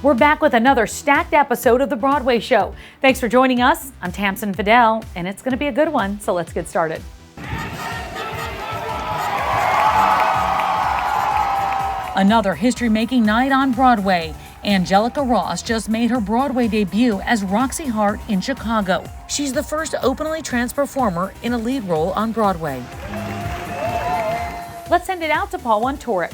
We're back with another stacked episode of The Broadway Show. Thanks for joining us. I'm TAMSEN FADAL, and it's going to be a good one, so let's get started. Another history-making night on Broadway. Angelica Ross just made her Broadway debut as Roxie Hart in Chicago. She's the first openly trans performer in a lead role on Broadway. Let's send it out to Wontorek.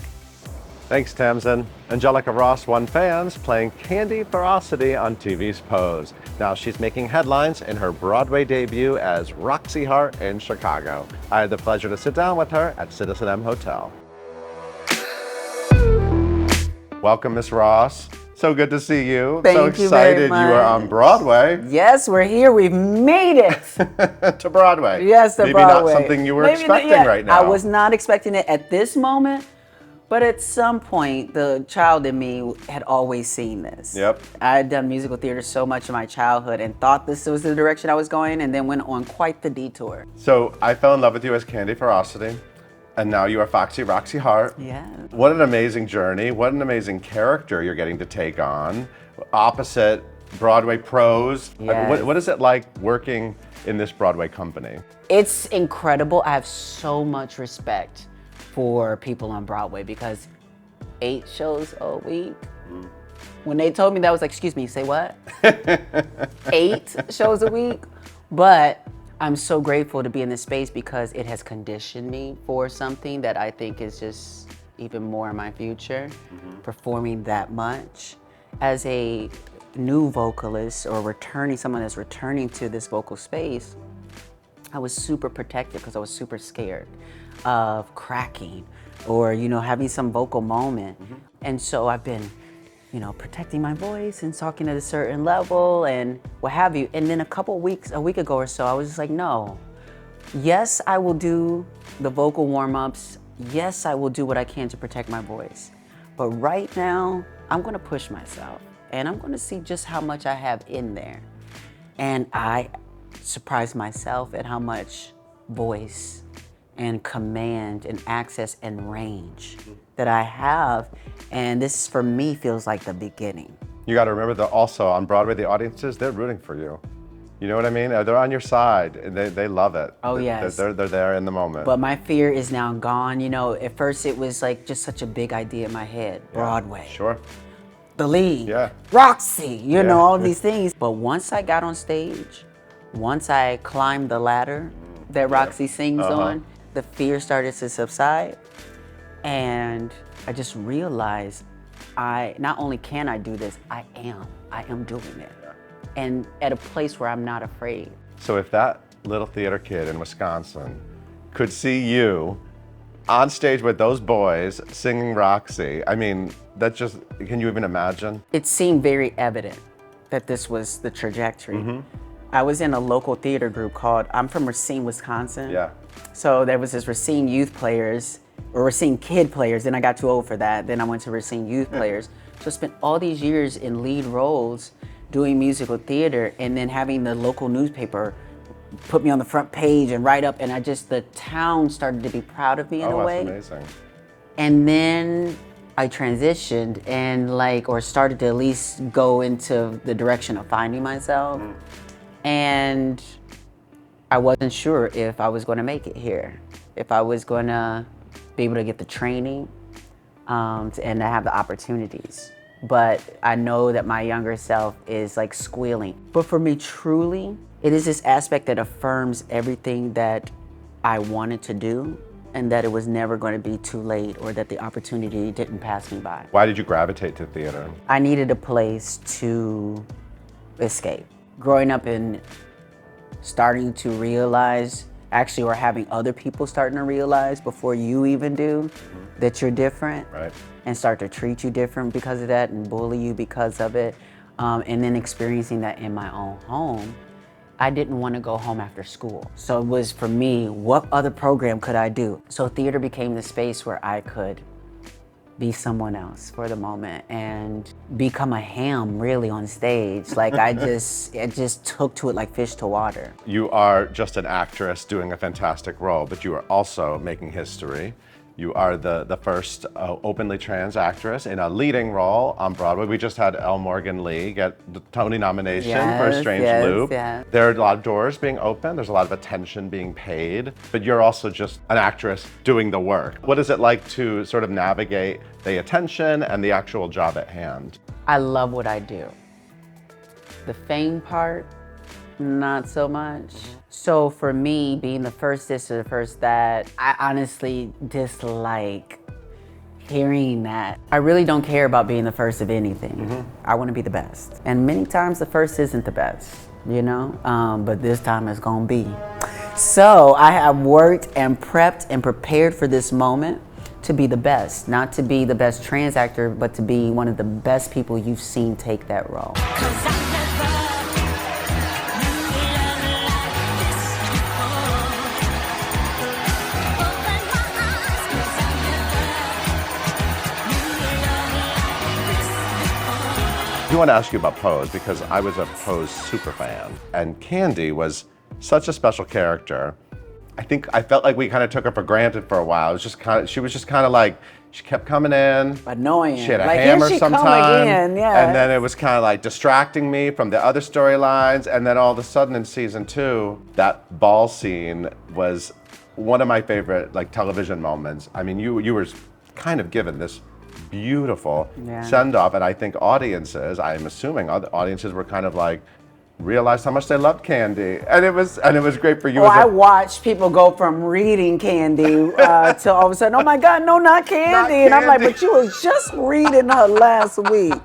Thanks, Tamsen. Angelica Ross won fans playing Candy Ferocity on TV's Pose. Now she's making headlines in her Broadway debut as Roxie Hart in Chicago. I had the pleasure to sit down with her at Citizen M Hotel. Welcome, Miss Ross. So good to see you. Thank so you excited very much. You are on Broadway. Yes, we're here. We've made it. To Broadway. Yes, to Maybe Broadway. Not something you were expecting right now. I was not expecting it at this moment, but at some point, the child in me had always seen this. Yep. I had done musical theater so much in my childhood and thought this was the direction I was going, and then went on quite the detour. So I fell in love with you as Candy Ferocity. And now you are Roxie Hart. Yeah. What an amazing journey. What an amazing character you're getting to take on. Opposite Broadway pros. Yes. What is it like working in this Broadway company? It's incredible. I have so much respect for people on Broadway because 8 shows a week. When they told me that, I was like, excuse me, say what? 8 shows a week? But I'm so grateful to be in this space because it has conditioned me for something that I think is just even more in my future, performing that much. As a new vocalist or someone that's returning to this vocal space, I was super protective because I was super scared of cracking or, having some vocal moment. And so I've been, protecting my voice and talking at a certain level and what have you. And then a week ago or so, I was just like, no. Yes, I will do the vocal warm-ups. Yes, I will do what I can to protect my voice. But right now, I'm gonna push myself and I'm gonna see just how much I have in there. And I surprised myself at how much voice and command and access and range that I have. And this, for me, feels like the beginning. You got to remember that also on Broadway, the audiences, they're rooting for you. You know what I mean? They're on your side and they love it. Oh, yes. They're there in the moment. But my fear is now gone. At first it was like just such a big idea in my head. Broadway. Sure. The lead. Yeah. Roxie, all of these things. But once I got on stage, once I climbed the ladder that Roxie sings on, the fear started to subside. And I just realized not only can I do this, I am doing it. And at a place where I'm not afraid. So if that little theater kid in Wisconsin could see you on stage with those boys singing Roxie, I mean, can you even imagine? It seemed very evident that this was the trajectory. I was in a local theater group I'm from Racine, Wisconsin. Yeah. So there was this Racine youth players, or Racine kid players, then I got too old for that. Then I went to Racine youth players. So I spent all these years in lead roles doing musical theater and then having the local newspaper put me on the front page and write up, and the town started to be proud of me in a way. That's amazing. And then I transitioned and or started to at least go into the direction of finding myself. And I wasn't sure if I was going to make it here, if I was going to be able to get the training and to have the opportunities. But I know that my younger self is squealing. But for me, truly, it is this aspect that affirms everything that I wanted to do and that it was never going to be too late or that the opportunity didn't pass me by. Why did you gravitate to theater? I needed a place to escape. Growing up and starting to realize, or having other people starting to realize before you even do, that you're different. Right. And start to treat you different because of that and bully you because of it. And then experiencing that in my own home, I didn't want to go home after school. So it was, for me, what other program could I do? So theater became the space where I could be someone else for the moment and become a ham really on stage. It just took to it like fish to water. You are just an actress doing a fantastic role, but you are also making history You are the first openly trans actress in a leading role on Broadway. We just had Elle Morgan Lee get the Tony nomination for A Strange Loop. Yes. There are a lot of doors being opened. There's a lot of attention being paid, but you're also just an actress doing the work. What is it like to sort of navigate the attention and the actual job at hand? I love what I do. The fame part, not so much. So for me, being the first this or the first that, I honestly dislike hearing that. I really don't care about being the first of anything. I want to be the best. And many times the first isn't the best, you know? But this time it's gonna be. So I have worked and prepped and prepared for this moment to be the best. Not to be the best trans actor, but to be one of the best people you've seen take that role. I want to ask you about Pose because I was a Pose super fan, and Candy was such a special character. I felt like we kind of took her for granted for a while. It was just she was just kind of like, she kept coming in. Annoying. She had a like, hammer here she sometime. Come again, yeah. And then it was kind of like distracting me from the other storylines. And then all of a sudden in season 2, that ball scene was one of my favorite like television moments. I mean, you were kind of given this beautiful send-off, and I think audiences, I'm assuming other audiences were kind of like, realized how much they loved Candy, and it was great for you. I watched people go from reading Candy to all of a sudden, oh my God, no, not Candy. Not and I'm like, Candy. but you was just reading her last week.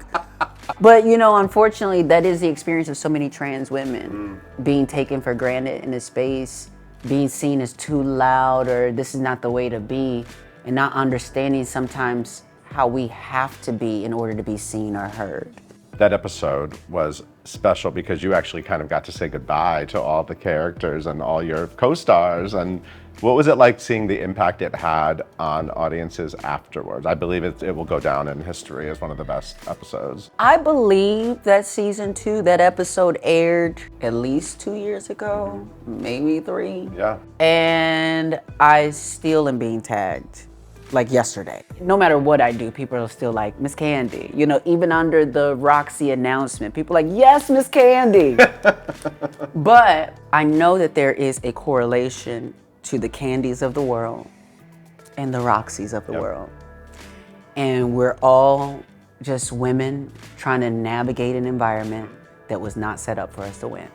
But you know, unfortunately, that is the experience of so many trans women, being taken for granted in this space, being seen as too loud, or this is not the way to be, and not understanding sometimes how we have to be in order to be seen or heard. That episode was special because you actually kind of got to say goodbye to all the characters and all your co-stars. And what was it like seeing the impact it had on audiences afterwards? I believe it will go down in history as one of the best episodes. I believe that season 2, that episode aired at least 2 years ago, maybe 3. Yeah. And I still am being tagged. Like yesterday. No matter what I do, people are still like, Miss Candy. You know, even under the Roxie announcement, people are like, yes, Miss Candy. But I know that there is a correlation to the Candies of the world and the Roxies of the world. And we're all just women trying to navigate an environment that was not set up for us to win.